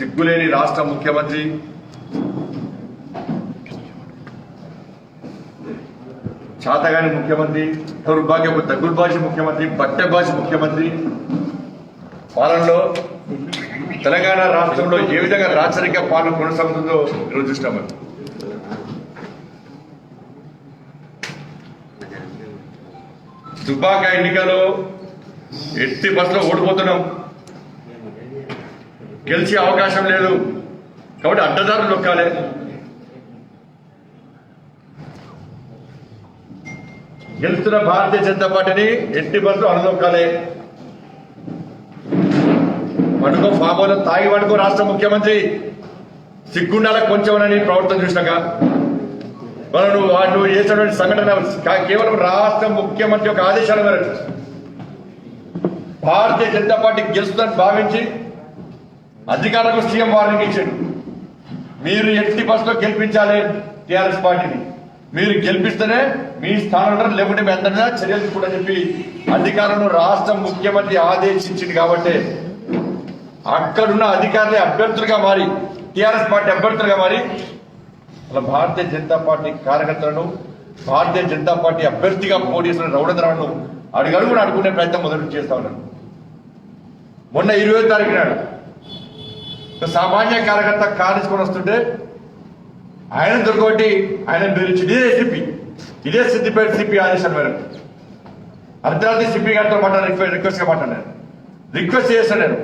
సిగ్గులేని రాష్ట్ర ముఖ్యమంత్రి, చాతగాని ముఖ్యమంత్రి, దౌర్భాగ్యపు దగుల్బాజీ ముఖ్యమంత్రి, బట్టెబాజీ ముఖ్యమంత్రి పాలనలో తెలంగాణ రాష్ట్రంలో ఏ విధంగా రాచరిక పాలన కొనసాగుతుందో ఈరోజు చూస్తాం. దుబ్బాక ఎన్నికల్లో ఎట్టి బస్సులో ఓడిపోతున్నాం, గెలిచే అవకాశం లేదు కాబట్టి అడ్డదారులు నొక్కాలి. గెలుస్తున్న భారతీయ జనతా పార్టీని ఎట్టి బస్సులో అనదొక్కాలి. పడుకో ఫామోలో తాగి పడుకో రాష్ట్ర ముఖ్యమంత్రి, సిగ్గుండాల కొంచెం ప్రవర్తన చూసినాక నువ్వు చేసినటువంటి సంఘటన కేవలం రాష్ట్ర ముఖ్యమంత్రి యొక్క ఆదేశాల మేరకు భారతీయ జనతా పార్టీ గెలుస్తుందని భావించి అధికారులకు సీఎం వార్నింగ్ ఇచ్చాడు. మీరు ఎట్టి బస్సులో గెలిపించాలి టీఆర్ఎస్ పార్టీని, మీరు గెలిపిస్తేనే మీ స్థానంలో లేకుంటే మీ అందరినీ చర్యలు తీసుకోవడం చెప్పి అధికారులను రాష్ట్ర ముఖ్యమంత్రి ఆదేశించింది. కాబట్టి అక్కడున్న అధికారులే అభ్యర్థులుగా మారి టీఆర్ఎస్ పార్టీ అభ్యర్థులుగా మారి అలా భారతీయ జనతా పార్టీ కార్యకర్తలను భారతీయ జనతా పార్టీ అభ్యర్థిగా పోటీ చేసిన రౌడేంద్రను అడుగడుగును అడుగునే ప్రయత్నం మొదలు చేస్తా ఉన్నాను. మొన్న 20వ తారీఖు నాడు సామాన్య కార్యకర్త కారు తీసుకొని వస్తుంటే ఆయన దొరకబట్టి ఆయన పిలిచి ఇదే సిద్దిపేట సిపి ఆదేశాల మేరకు అర్ధరాత్రి సిపి గారితో రిక్వెస్ట్ గా మాట్లాడాను. రిక్వెస్ట్ చేస్తాను నేను,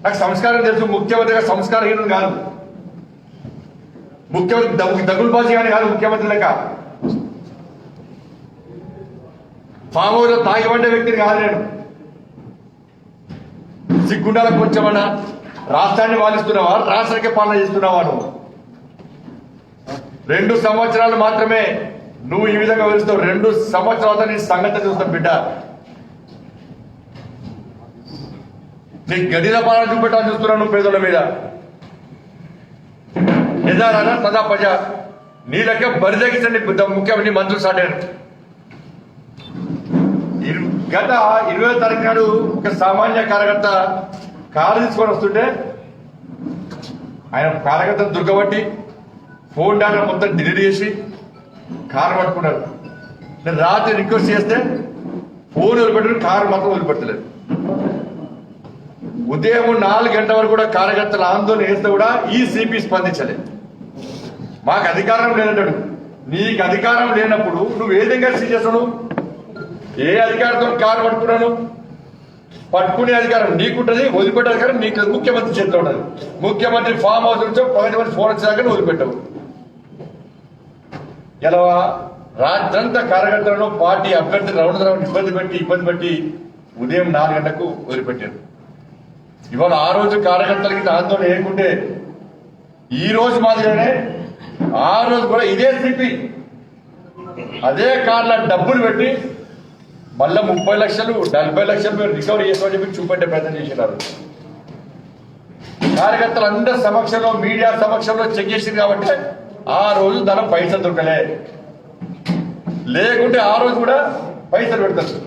నాకు సంస్కారం తెలుసు, ముఖ్యమంత్రిగా సంస్కారహీనుడు కాదు, ముఖ్యమంత్రి దగుల్బాజీ కానీ కాదు, ముఖ్యమంత్రి లెక్క ఫామ్ హౌస్ లో తాగిపడ్డ వ్యక్తిని కాదు నేను. సిగ్గుండాలకు కొంచెమన్నా రాష్ట్రాన్ని పాలిస్తున్నావా, రాష్ట్రానికి పాలన చేస్తున్నావా? నువ్వు 2 సంవత్సరాలు మాత్రమే నువ్వు ఈ విధంగా వెలుస్తావు. 2 సంవత్సరాలతో నీ సంగతి చూస్తాం బిడ్డ. నీ గడిల పాలన చూపెట్టాలని చూస్తున్నావు నువ్వు పేదల మీద. నిజానా సదా ప్రజా నీ లెక్క బరిదగించండి ముఖ్యమంత్రి మంత్రులు సాటారు. గత 20వ తారీఖు నాడు ఒక సామాన్య కార్యకర్త కారు తీసుకొని వస్తుంటే ఆయన కార్యకర్తను దుర్గబట్టి ఫోన్ డేటా మొత్తం డిలీట్ చేసి కారు పట్టుకున్నారు. నేను రాత్రి రిక్వెస్ట్ చేస్తే ఫోన్ వదిలిపెట్టారు, కారు మాత్రం వదిలిపెట్టలేదు. ఉదయం 4 గంటల వరకు కూడా కార్యకర్తలు ఆందోళన చేస్తే కూడా ఈ సిపి స్పందించలేదు. మాకు అధికారం లేదంటాడు. నీకు అధికారం లేనప్పుడు నువ్వు ఏ విధంగా సీజ్ చేస్తావు? ఏ అధికారంతో కారు పట్టుకున్నాను? పట్టుకునే అధికారం నీకుంటది, వదిలిపెట్టే అధికారం నీకు ముఖ్యమంత్రి చేతిలో ఉండదు. ముఖ్యమంత్రి ఫామ్ హౌస్ నుంచో ప్రధానమంత్రి ఫోన్ వచ్చేదాకా వదిలిపెట్టావు. ఇలా రాత్రంతా కార్యకర్తలను పార్టీ అభ్యర్థులు రౌండ్ ఇబ్బంది పెట్టి ఉదయం 4 గంటలకు వదిలిపెట్టారు. ఇవాళ ఆ రోజు కార్యకర్తలకి ఆందోళన లేకుంటే ఈ రోజు మాదిరిగానే ఆ రోజు కూడా ఇదే సిపి అదే కార్ల డబ్బులు పెట్టి మళ్ళా 30 లక్షలు 40 లక్షలు మీరు రికవరీ చేస్తామని చెప్పి చూపెట్టే ప్రయత్నం చేసినారు. కార్యకర్తలు అందరి సమక్షంలో మీడియా సమక్షంలో చెక్ చేసింది కాబట్టి ఆ రోజు ధనం పైసలు దొరకలే. లేకుంటే ఆ రోజు కూడా పైసలు పెడతారు.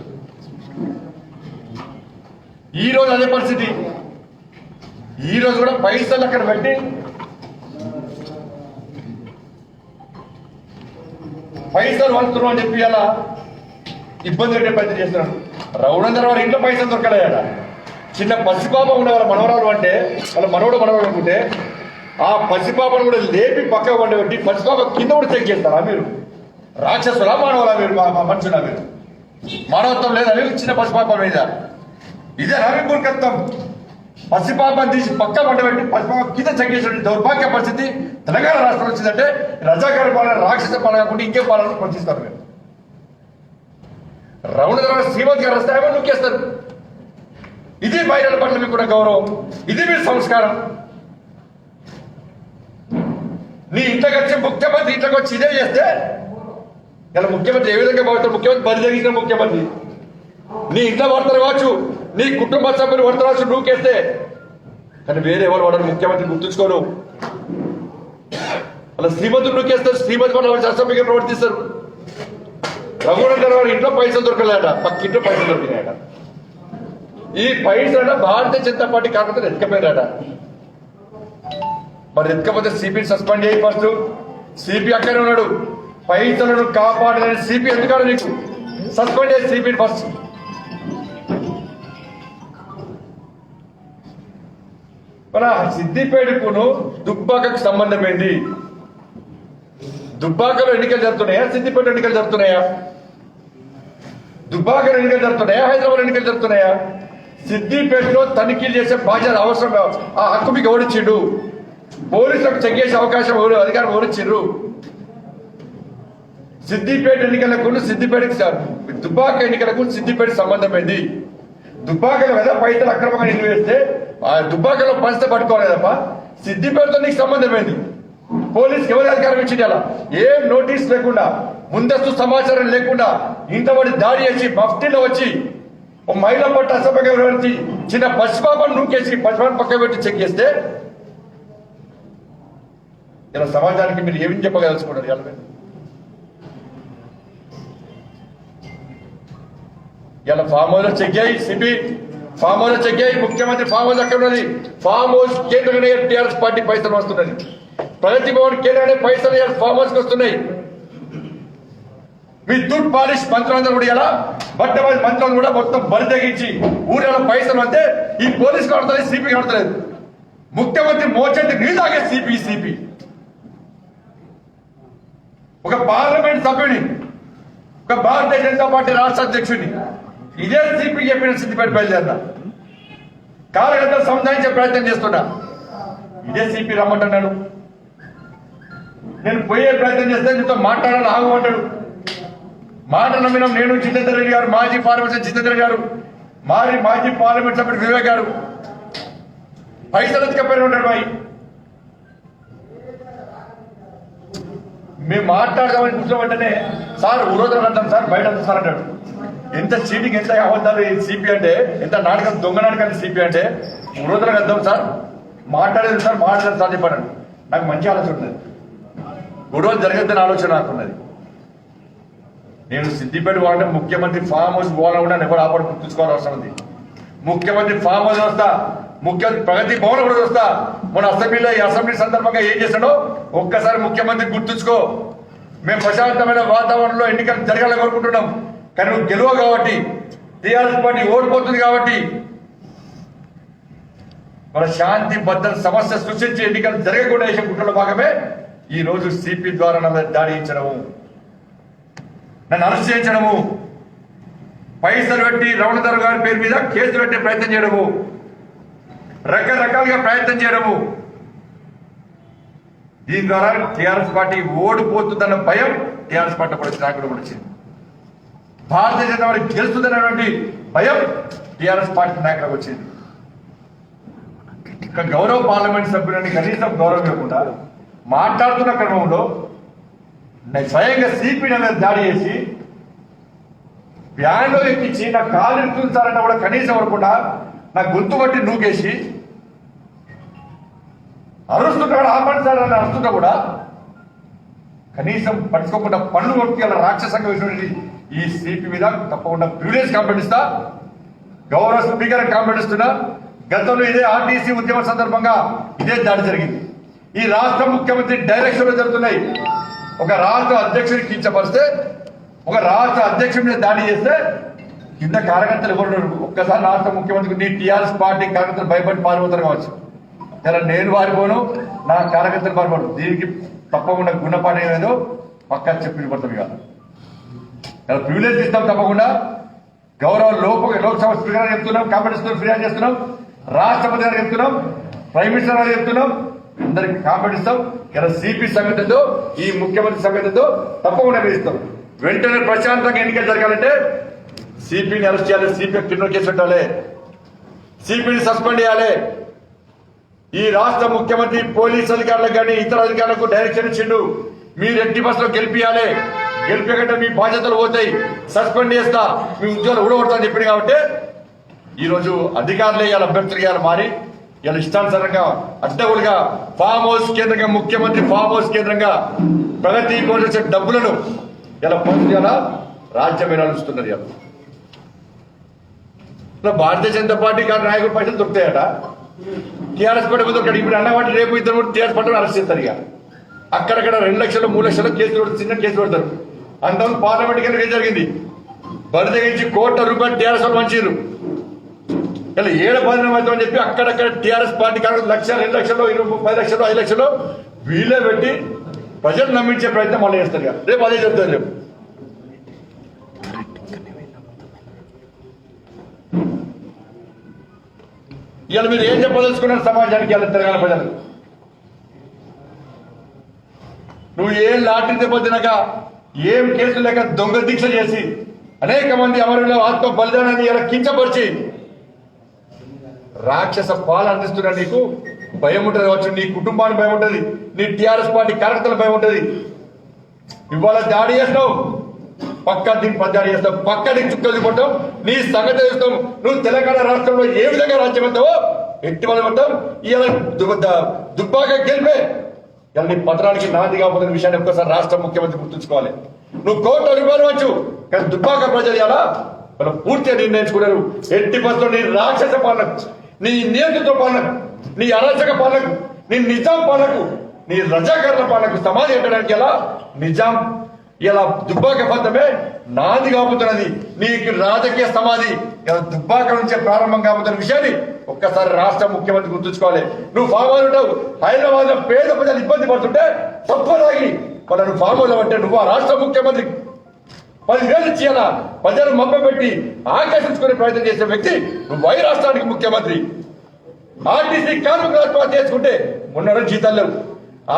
ఈ రోజు అదే పరిస్థితి. ఈ రోజు కూడా పైసలు అక్కడ పెట్టి పైసలు వంచుతున్నాం అని చెప్పి అలా ఇబ్బంది పెట్టే ప్రయత్నం చేస్తున్నాడు. రౌడందర్ వారి ఇంట్లో పైసలు దొరకలేదట. చిన్న పసిపాప ఉండే వాళ్ళ మనవరాలు అంటే వాళ్ళ మనవడు అనుకుంటే ఆ పసిపాపను కూడా లేపి పక్కకు పండబెట్టి పసిపాప కింద కూడా చెక్ చేస్తారా మీరు? రాక్షసులా మానవులా మీరు? మనుషులా మీరు? మానవత్వం లేదా మీరు చిన్న పసిపాప మీద? ఇదే రవిపూర్కత్వం. పసిపాపను తీసి పక్క పండబెట్టి పసిపాప కింద చెక్ చేసిన దౌర్భాగ్య పరిస్థితి తెలంగాణ రాష్ట్రం వచ్చిందంటే రజాకార పాలన, రాక్షస పాలన కాకుండా ఇంకే పాలన ప్రశ్నిస్తారు మీరు. రౌండ్ శ్రీమతి గారు వస్తే ఏమో నొక్కేస్తారు. ఇది బయట పట్ల మీకు కూడా గౌరవం, ఇది మీ సంస్కారం. నీ ఇంట్లోకి వచ్చి ముఖ్యమంత్రి ఇంట్లోకి వచ్చి ఇదే చేస్తే ఇలా ముఖ్యమంత్రి ఏ విధంగా భావిస్తారు? ముఖ్యమంత్రి బరిదగించిన ముఖ్యమంత్రి నీ ఇంట్లో పడతారు కావచ్చు, నీ కుటుంబ సభ్యులు పడతారు కావచ్చు నువ్వుకేస్తే, కానీ వేరే ఎవరు పడరు. ముఖ్యమంత్రి గుర్తుంచుకోను. అలా శ్రీమంతులు నూకేస్తారు, శ్రీమతి పట్ల అసభ్యంగా ప్రవర్తిస్తారు. రఘునందన్ వారి ఇంట్లో పైసలు దొరకలేట, పక్కింట్లో పైసలు దొరికినాయట. ఈ పైసలు భారతీయ జనతా పార్టీ కాకపోతే ఎత్తుకపోయారట. మరి ఎత్తుకపోతే సిపిని సస్పెండ్ చేయి ఫస్ట్. సిపి అక్కడే ఉన్నాడు, పైసలను కాపాడలేని సిపి ఎందుకాడు నీకు? సస్పెండ్ చేసి సిపిని ఫస్ట్. మన సిద్దిపేటకును దుబ్బాకకు సంబంధం ఏంది? దుబ్బాకలో ఎన్నికలు జరుగుతున్నాయా, సిద్దిపేట ఎన్నికలు జరుగుతున్నాయా? దుబ్బాకలో ఎన్నికలు జరుగుతున్నాయా, హైదరాబాద్ ఎన్నికలు జరుగుతున్నాయా? సిద్దిపేటలో తనిఖీలు చేసే బాధ్యత అవసరం, ఆ హక్కు మీకు ఎవరిచ్చిండు? పోలీసులకు చెక్ చేసే అవకాశం అధికారం ఎవరిచ్చిండ్రు? సిద్దిపేట ఎన్నికలకు సిద్దిపేటకి దుబ్బాక ఎన్నికలకు సిద్దిపేట సంబంధం ఏంది? దుబ్బాకలో కదా పైసలు అక్రమంగా నిల్వ వేస్తే ఆ దుబ్బాకలో పంచితే పట్టుకోలేదప్ప. సిద్దిపేటతో నీకు సంబంధం ఏంది? పోలీసుకి ఎవరి అధికారం ఇచ్చింది? అలా ఏం నోటీస్ లేకుండా, ముందస్తు సమాచారం లేకుండా ఇంతవడి దాడి చేసి మఫ్టీలో వచ్చి ఓ మహిళ పట్ల అసభ్యంగా వివరించి చిన్న పసిపాపను నూకేసి పసిపాపను పక్క పెట్టి చెక్ చేస్తే ఇలా సమాజానికి మీరు ఏమి చెప్పగలుచుకున్నారు? ఇలా ఫామ్ హౌస్ లో చెక్ చేయి, సిపి ఫామ్ హౌస్ లో చెక్ చేయి, ముఖ్యమంత్రి ఫామ్ హౌస్ అక్కడ ఉన్నది. ఫామ్ హౌస్ కేంద్రంగానే టీఆర్ఎస్ పార్టీ పైసలు వస్తున్నది. ప్రగతి భవన్ కేంద్రంగానే పైసలు ఫామ్ హౌస్ కి వస్తున్నాయి. మీ దుడ్ పాలిష్ మంత్రులందరూ కూడా ఇలా బట్టబడి మంత్రులు కూడా మొత్తం బలి తెగించి ఊళ్ళలో పైసలు అంతే ఈ పోలీసు కడతలేదు, సిపి కడతలేదు. ముఖ్యమంత్రి మోచేతి నీళ్ళు తాగే సిపి ఒక పార్లమెంట్ సభ్యుని, ఒక భారతీయ జనతా పార్టీ రాష్ట్ర అధ్యక్షుడిని ఇదే సిపి చెప్పిన సిద్దిపేట బయలుదేరినా కార్యకర్తలు సంధానించే ప్రయత్నం చేస్తున్నా. ఇదే సిపి రమ్మంటున్నాడు. నేను పోయే ప్రయత్నం చేస్తే నీతో మాట్లాడాలని ఆగమంటాడు. మాట నమ్మినాం నేను, జితేందర్ రెడ్డి గారు, మాజీ పార్లమెంట్ జితేందర్ గారు, మాజీ పార్లమెంట్ సభ్యుడు వివేక్ గారు పైసలు ఎత్తుకపోయిన ఉంటాడు. బాయ్ మేము మాట్లాడదామని కూర్చోబెట్టనే సార్ ఉరోధన అంటాం సార్, బయట సార్ అంటాడు. ఎంత చీటింగ్, ఎంత అబద్ధాలు సిపి అంటే, ఎంత నాటకం, దొంగ నాటకాన్ని సిపి అంటే ఉరోధన వద్దాం సార్, మాట్లాడేది సార్, మాట్లాడలేదు సార్ చెప్పాడు. నాకు మంచి ఆలోచన ఉన్నది, గొడవ జరగద్దని ఆలోచన నాకున్నది. నేను సిద్దిపేట పోవాలంటే ముఖ్యమంత్రి ఫామ్ హౌస్ పోవాలని కూడా ఎవరు ఆపడి గుర్తుంచుకోవాల్సిన అవసరం ఉంది. ముఖ్యమంత్రి ఫామ్ హౌస్ వస్తా, ముఖ్యమంత్రి ప్రగతి భవన్ కూడా వస్తా. మన అసెంబ్లీలో ఈ అసెంబ్లీ సందర్భంగా ఏం చేశాడో ఒక్కసారి ముఖ్యమంత్రి గుర్తుంచుకో. మేము ప్రశాంతమైన వాతావరణంలో ఎన్నికలు జరగాలని కోరుకుంటున్నాం. కానీ నువ్వు గెలువ కాబట్టి, టీఆర్ఎస్ పార్టీ ఓడిపోతుంది కాబట్టి మన శాంతి భద్రత సమస్య సృష్టించి ఎన్నికలు జరగకుండా చేసే కుట్రలో భాగమే ఈ రోజు సిపి ద్వారా నా మీద దాడి చేయించడము, నన్ను అరెస్ట్ చేయించడము, పైసలు పెట్టి రమణధర్ గారి పేరు మీద కేసులు పెట్టే ప్రయత్నం చేయడము, రకరకాలుగా ప్రయత్నం చేయడము. దీని ద్వారా టీఆర్ఎస్ పార్టీ ఓడిపోతుందన్న భయం టీఆర్ఎస్ పార్టీ కూడా నాయకుడు కూడా వచ్చింది. భారతీయ జనతా పార్టీ గెలుస్తుందన్నటువంటి భయం టీఆర్ఎస్ పార్టీ నాయకులకు వచ్చింది. ఇక గౌరవ పార్లమెంట్ సభ్యులని కనీసం గౌరవం ఇవ్వకుండా మాట్లాడుతున్న క్రమంలో స్వయంగా సిపి మీద దాడి చేసి వ్యాన్లో ఎక్కించి నా కాలు ఇరుకుంటారంటే కూడా కనీసం అవ్వకుండా నా గొంతు బట్టి నూకేసి అరుస్తున్నాడు, ఆపండి అరుస్తున్నా కూడా కనీసం పట్టుకోకుండా పన్ను కొట్టుకు రాక్షసంగా వేసినటువంటి ఈ సిపి మీద తప్పకుండా ప్రివిలేజ్ కంప్లైంట్ ఇస్తా. గౌరవ స్పీకర్ కంప్లైంట్ ఇస్తున్నా. గతంలో ఇదే ఆర్టీసీ ఉద్యమ సందర్భంగా ఇదే దాడి జరిగింది. ఈ రాష్ట్ర ముఖ్యమంత్రి డైరెక్షన్ జరుగుతున్నాయి. ఒక రాష్ట్ర అధ్యక్షుడికి కించపరిస్తే, ఒక రాష్ట్ర అధ్యక్షుడి మీద దాడి చేస్తే కింద కార్యకర్తలు ఎవరు? ఒక్కసారి రాష్ట్ర ముఖ్యమంత్రికి నీ టీఆర్ఎస్ పార్టీ కార్యకర్తలు భయపడి పారిపోతారు కావచ్చు. ఇలా నేను పారిపోను, నా కార్యకర్తలు పారిపోను. దీనికి తప్పకుండా గుణపాఠం ఏదో పక్కా చెప్పి పడుతుంది కాదు. ఇలా ప్రివిలేజ్ ఇస్తాం తప్పకుండా. గౌరవ లోక్సభ స్పీకర్ గారు చెప్తున్నాం, కాంపిటీషన్ ఫిర్యాదు చేస్తున్నాం, రాష్ట్రపతి గారు చెప్తున్నాం, ప్రైమ్ మినిస్టర్ గారు చెప్తున్నాం, అందరికి కాంపిటీ ఇస్తాం. ఇలా సిపి సంగతితో, ఈ ముఖ్యమంత్రి సంగతితో తప్పకుండా వేస్తాం. వెంటనే ప్రశాంతంగా ఎన్నికలు జరగాలంటే సిపిని అరెస్ట్ చేయాలి, సిపి క్రిమినల్ కేసు పెట్టాలి, సిపిని సస్పెండ్ చేయాలి. ఈ రాష్ట్ర ముఖ్యమంత్రి పోలీస్ అధికారులకు కానీ ఇతర అధికారులకు డైరెక్షన్ ఇచ్చిండు, మీరు ఎట్టి బస్సులో గెలిపియాలి, గెలిపేకంటే మీ బాధ్యతలు పోతాయి, సస్పెండ్ చేస్తా, మీ ఉద్యోగాలు ఊడగొడతా అని చెప్పింది. కాబట్టి ఈరోజు అధికారులే ఇవాళ అభ్యర్థులుగా మారి ఇలా ఇష్టానుసారంగా అడ్డగులుగా ఫామ్ హౌస్ కేంద్రంగా, ముఖ్యమంత్రి ఫామ్ హౌస్ కేంద్రంగా ప్రగతి వచ్చే డబ్బులను ఇలా పంచాల రాజ్యమే నడుస్తున్నది. ఇలా భారతీయ జనతా పార్టీ నాయకుడు పైసలు దొరుకుతాయట, టీఆర్ఎస్ పార్టీ ఒకటి ఇప్పుడు అన్నవాటి రేపు ఇద్దరు కూడా టీఆర్ఎస్ పార్టీ అరెస్ట్ చేస్తారు. ఇక అక్కడక్కడ 2 లక్షలు 3 లక్షలు కేసులు చిన్న కేసు పెడతారు. అంతవరకు పార్లమెంట్ కింద జరిగింది. బరితెగించి ₹1,00,00,000 టీఆర్ఎస్ వాళ్ళు మంచిరు. ఇలా 7-10 మంది అని చెప్పి అక్కడక్కడ టీఆర్ఎస్ పార్టీ కాదు 1,00,000 2 లక్షలు 10 లక్షలు 5 లక్షలు వీళ్ళే పెట్టి ప్రజలు నమ్మించే ప్రయత్నం మళ్ళీ చేస్తారు. రేపు అదే చెప్తారు. రేపు ఇవాళ మీరు ఏం చెప్పదలుచుకున్నారు సమాజానికి? ఇవాళ తెలంగాణ ప్రజలు నువ్వు ఏం లాటరీ దెబ్బ తినక ఏం కేసులు లేక దొంగ దీక్ష చేసి అనేక మంది అమరుల ఆత్మ బలిదానాన్ని ఇలా కించపరిచి రాక్షస పాలు అందిస్తున్నా నీకు భయం ఉంటుంది కావచ్చు, నీ కుటుంబానికి భయం ఉంటుంది, నీ టీఆర్ఎస్ పార్టీ కార్యకర్తలకు భయం ఉంటుంది. ఇవాళ దాడి చేస్తావు, పక్కా దీన్ని పద్దాడి చేస్తావు, పక్కా నీకు చుక్కలు పడతాం, నీ సంగతి చేస్తాం. నువ్వు తెలంగాణ రాష్ట్రంలో ఏ విధంగా రాజ్యం అవుతావో ఎట్టి వాళ్ళు పడతాం. ఇలా దుబ్బాక గెలిపే ఇలా నీ పత్రానికి నాంది కాకపోతున్న విషయాన్ని ఒక్కసారి రాష్ట్ర ముఖ్యమంత్రి గుర్తుంచుకోవాలి. నువ్వు ₹1,00,00,000 వచ్చు, కానీ దుబ్బాక ప్రజలు ఇలా వాళ్ళు పూర్తిగా నిర్ణయించుకున్నారు. ఎట్టి బస్సులో నీ రాక్షస పాలనకు, నీ నియంత్రిత పాలనకు, నీ అరాచక పాలనకు, నీ నిజాం పాలనకు, నీ రజాకరణ పాలనకు సమాధి పెట్టడానికి ఎలా నిజాం ఇలా దుబ్బాక ఫలితమే నాది కాబోతున్నది. నీకు రాజకీయ సమాధి ఇలా దుబ్బాక నుంచే ప్రారంభం కాబోతున్న విషయాన్ని ఒక్కసారి రాష్ట్ర ముఖ్యమంత్రి గుర్తుంచుకోవాలి. నువ్వు ఫామ్ హౌస్ ఉంటావు, హైదరాబాద్ లో పేద ప్రజలు ఇబ్బంది పడుతుంటే తప్పదాగి వాళ్ళను ఫామ్ హౌస్ అంటే నువ్వు ఆ రాష్ట్ర ముఖ్యమంత్రి 10,000 ఇచ్చేయాలా ప్రజలు మభ్యపెట్టి ఆకర్షించుకునే ప్రయత్నం చేసే వ్యక్తి నువ్వు ఈ రాష్ట్రానికి ముఖ్యమంత్రి. ఆర్టీసీ కార్మికులు ఆత్మహత్య చేసుకుంటే మొన్న జీతాలు లేవు.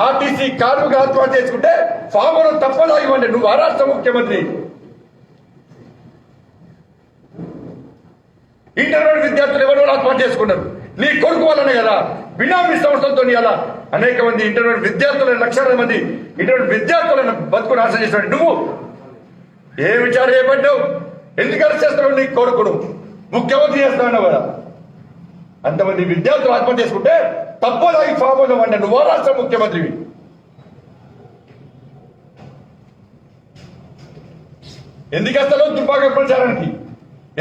ఆర్టీసీ కార్మికులు ఆత్మహత్య చేసుకుంటే ఫామ్ హౌస్ తప్పదాగి ఇవ్వండి. నువ్వు ఆ రాష్ట్ర ముఖ్యమంత్రి. ఇంటర్మీడియట్ విద్యార్థులు ఎవరు ఆత్మహత్య చేసుకున్నారు? నీ కొడుకు వల్లనే కదా. బినామీ సంస్థలతో అలా అనేక మంది ఇంటర్మీడియట్ విద్యార్థులను 1,00,000 మంది ఇంటర్మీడియట్ విద్యార్థులను బతుకు నాశనం చేసినాడు. నువ్వు ఏ విచారం చేపట్టావు? ఎందుకు అరెస్ట్ చేస్తున్నావు? నీ కొడుకును ముఖ్యమంత్రి చేస్తున్నావు కదా. అంతమంది విద్యార్థులు ఆత్మహత్య చేసుకుంటే తప్పదాగి ఫామ్ హౌస్ అంటే నువ్వు రాష్ట్ర ముఖ్యమంత్రివి. ఎందుకు వస్తలేవు దుబ్బాక ప్రచారానికి?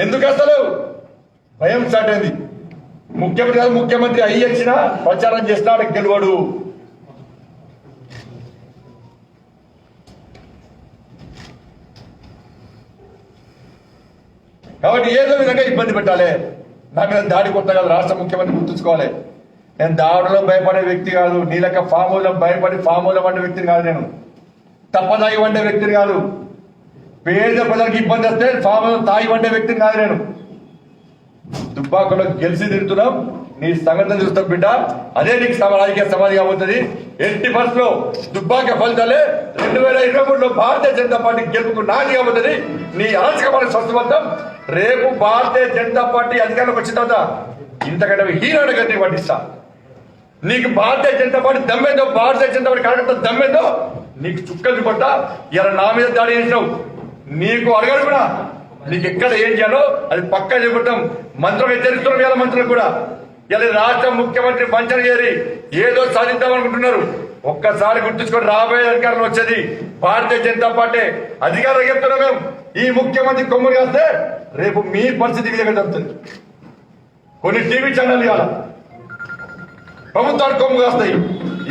ఎందుకు వస్తలేవు? భయం స్టార్ట్ అయింది. ముఖ్యమంత్రి కాదు, ముఖ్యమంత్రి అయ్యొచ్చినా ప్రచారం చేసినా గెలవడు. కాబట్టి ఏదో విధంగా ఇబ్బంది పెట్టాలి. నా మీద దాడి కొట్టగల రాష్ట్ర ముఖ్యమంత్రి గుర్తుంచుకోవాలి. నేను దాడిలో భయపడే వ్యక్తి కాదు, నీ లెక్క ఫామ్ హౌస్లో భయపడి ఫామ్ హౌస్లో వండే వ్యక్తిని కాదు, నేను తప్పదాగి వండే వ్యక్తిని కాదు, పేద ప్రజలకు ఇబ్బంది వస్తే ఫామ్ హౌస్ తాగి వండే వ్యక్తిని కాదు నేను. దుబ్బాకలో గెలిచి తిరుగుతున్నాం, నీ సంగతి చూస్తాం బిడ్డ. అదే నీకు రాజకీయ సమాధి కాబోతుంది. ఎట్టి బస్సులో దుబ్బాక ఫలితాలే 2023లో భారతీయ జనతా పార్టీ గెలుపుకు నాది కాబోతుంది. నీ అరాచకమైన స్వస్థబద్ధం రేపు భారతీయ జనతా పార్టీ అధికారంలోకి వచ్చిన తర్వాత ఇంతకంటే హీరోని గట్టి పట్టిస్తా. నీకు భారతీయ జనతా పార్టీ దమ్మేందో, భారతీయ జనతా పార్టీ కార్యకర్త దమ్మేందో నీకు చుక్కలు పట్టా. ఇలా నా మీద దాడి చేసినావు, నీకు అడగడు కూడా. నీకు ఎక్కడ ఏం చేయాలో అది పక్కా చెబుతాం. మంత్రులు హెచ్చరిస్తున్నాం. ఇలా మంత్రులు కూడా ఇలా రాష్ట్ర ముఖ్యమంత్రి వంచన చేరి ఏదో సాధిద్దామనుకుంటున్నారు. ఒక్కసారి గుర్తుంచుకొని రాబోయే అధికారంలో వచ్చేది భారతీయ జనతా పార్టీ అధికారం చెప్తున్నాం. మేము ఈ ముఖ్యమంత్రి కొమ్ములు కాస్తే రేపు మీ పరిస్థితి విధంగా జరుగుతుంది. కొన్ని టీవీ ఛానల్ ఇవాళ ప్రభుత్వానికి కొమ్ము కాస్తాయి.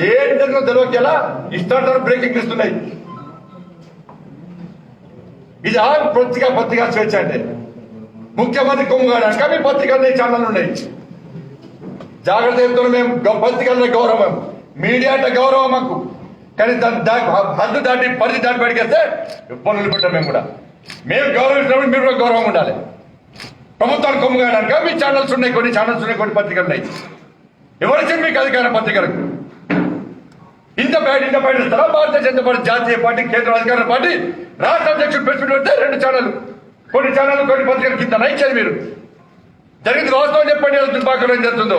ఏంటి జరిగిన తెలియక ఎలా ఇష్టాంతరం బ్రేకింగ్ ఇస్తున్నాయి. ఇది ఆ పత్రికా స్వేచ్ఛ అంటే ముఖ్యమంత్రి కొమ్ము కాడానికి మీ పత్రికలు ఛానల్ ఉన్నాయి. జాగ్రత్త చెప్తున్నాం. మేము పత్రికలనే గౌరవం, మీడియా అంటే గౌరవం మాకు. కానీ దాని హద్దు దాటి పరిధి దాటి బయటకేస్తే ఇబ్బంది నిలబెట్టాం. మేము కూడా మేము గౌరవించినప్పుడు మీరు కూడా గౌరవం ఉండాలి. ప్రభుత్వానికి కొమ్ము కాయడానికి మీ ఛానల్స్ ఉన్నాయి, కొన్ని ఛానల్స్ ఉన్నాయి, కొన్ని పత్రికలు ఉన్నాయి. ఎవరిచ్చింది మీకు అధికారం పత్రికలకు? ఇంత బయట ఇస్తారా? భారతీయ జనతా పార్టీ జాతీయ పార్టీ, కేంద్ర అధికార పార్టీ, రాష్ట్ర అధ్యక్షుడు ప్రెస్ మీట్ పెడితే 2 ఛానల్, కొన్ని ఛానల్, కొన్ని పత్రికల కింద ఇచ్చేది మీరు. జరిగింది వాస్తవం చెప్పండి. దుబ్బాకలో ఏం జరుగుతుందో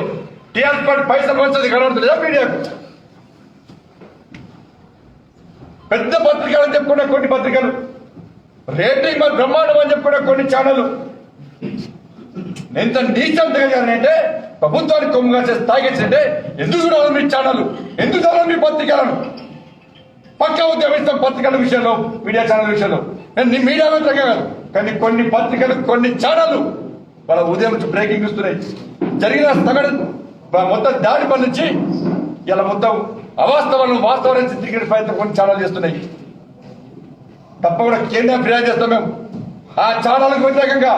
టీఆర్ఎస్ పార్టీ పైసలు పంచది కనబడుతుందా మీడియాకు? పెద్ద పత్రికలు అని చెప్పుకున్న కొన్ని పత్రికలు, రేటింగ్ మరి బ్రహ్మాండం అని చెప్పుకున్న కొన్ని ఛానళ్ళు ఎంత నీచం దిగజారంటే ప్రభుత్వానికి కొమ్ముగా చేసి తాగేసింటే ఎందుకు చూడాలి మీ ఛానల్? ఎందుకు చూడాలి మీ పత్రికలను? పక్కా ఉద్యమిస్తాం పత్రికల విషయంలో, మీడియా ఛానల్ విషయంలో. నేను మీడియా వ్యతిరేకంగా కాదు, కానీ కొన్ని పత్రికలు, కొన్ని ఛానళ్ళు వాళ్ళ ఉదయం నుంచి బ్రేకింగ్ ఇస్తున్నాయి. జరిగిన మొత్తం దాడి పని నుంచి ఇలా మొత్తం అవాస్తవాలను వాస్తవాలను చిత్రీకరించే ప్రయత్నం కొన్ని ఛానల్ చేస్తున్నాయి. తప్పకుండా కేంద్రం ఫిర్యాదు చేస్తాం మేము. ఆ ఛానల్కు వ్యతిరేకంగా,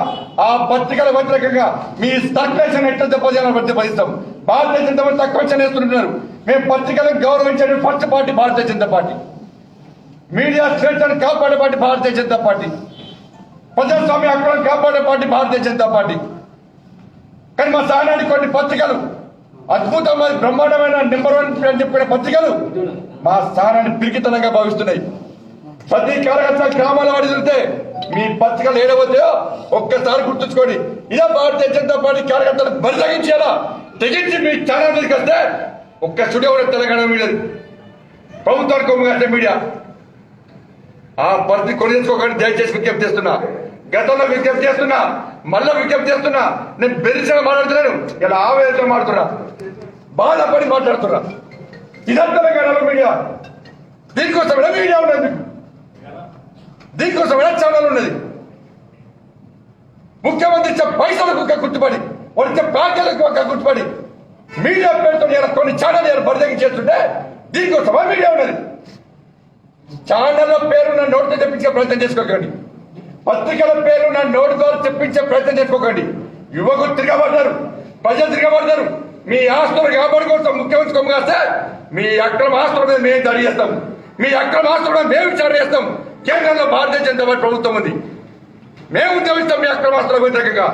ఆ పత్రికల వ్యతిరేకంగా మీ సర్క్యులేషన్ ఎట్లా దెబ్బతీయాలని ప్రతిపాదిస్తాం. భారతీయ జనతా పార్టీ తక్కువ చేస్తున్నారు. మేము పత్రికలను గౌరవించే first party Bharatiya Janata party, media స్వేచ్ఛను కాపాడే పార్టీ భారతీయ జనతా పార్టీ, ప్రజాస్వామ్య హక్కులను కాపాడే పార్టీ భారతీయ జనతా పార్టీ. కానీ మా సహనానికి కొన్ని పత్రికలు అద్భుతమైన బ్రహ్మాండమైన నెంబర్ 1 అని చెప్పిన పత్రికలు మా స్థానాన్ని పిరికితనంగా భావిస్తున్నాయి. ప్రతి కార్యకర్త గ్రామాల వాడి తిరిగితే మీ పత్రికలు ఏడవద్దో ఒక్కసారి గుర్తుంచుకోండి. ఇదే భారతీయ జనతా పార్టీ కార్యకర్తలు బరితగించేలా తెగించి మీ ఛానల్ మీదకి వస్తే ఒక్క స్టూడియో కూడా తెలంగాణ మీడియా ప్రభుత్వానికి కొమ్ముగానే మీడియా ఆ పరిస్థితి కొనేసుకోకండి. దయచేసి విజ్ఞప్తి చేస్తున్నా, గతంలో విజ్ఞప్తి చేస్తున్నా, మళ్ళా విజ్ఞప్తి చేస్తున్నా. నేను బెదిరిసగా మాట్లాడుతున్నాను, ఇలా ఆవేదనతో మాట్లాడుతున్నా, బాధపడి మాట్లాడుతున్నా. ఇదంతా తెలంగాణలో మీడియా. దీనికోసమైనా మీడియా ఉన్నది, మీకు దీనికోసమైనా ఛానల్ ఉన్నది. ముఖ్యమంత్రి ఇచ్చే పైసలకు ఒక గుర్తుపడి, వాడు ఇచ్చే ప్యాకేజీలకు ఒక గుర్తుపడి మీడియా పేరుతో కొన్ని ఛానల్ బరిదగి చేస్తుంటే దీనికోసమా మీడియా ఉన్నది. ఛానళ్ల పేరు నా నోటితో చెప్పించే ప్రయత్నం చేసుకోకండి. పత్రికల పేరు నా నోటితో చెప్పించే ప్రయత్నం చేసుకోకండి. యువకులు తిరగబడ్డారు, ప్రజలు తిరగబడ్డారు. మీ ఆస్తులు కాపాడుకోవడం ముఖ్యమంత్రి కొమ్మగాస్తే మీ అక్రమ ఆస్తుల మీద మేము దాడి చేస్తాం, మీ అక్రమ ఆస్తుల మీద మేము విచారణ చేస్తాం. కేంద్రంలో భారతీయ జనతా పార్టీ ప్రభుత్వం ఉంది, మేము ఉద్యమిస్తాం మీ అక్రమ ఆస్తుల వ్యతిరేకంగా.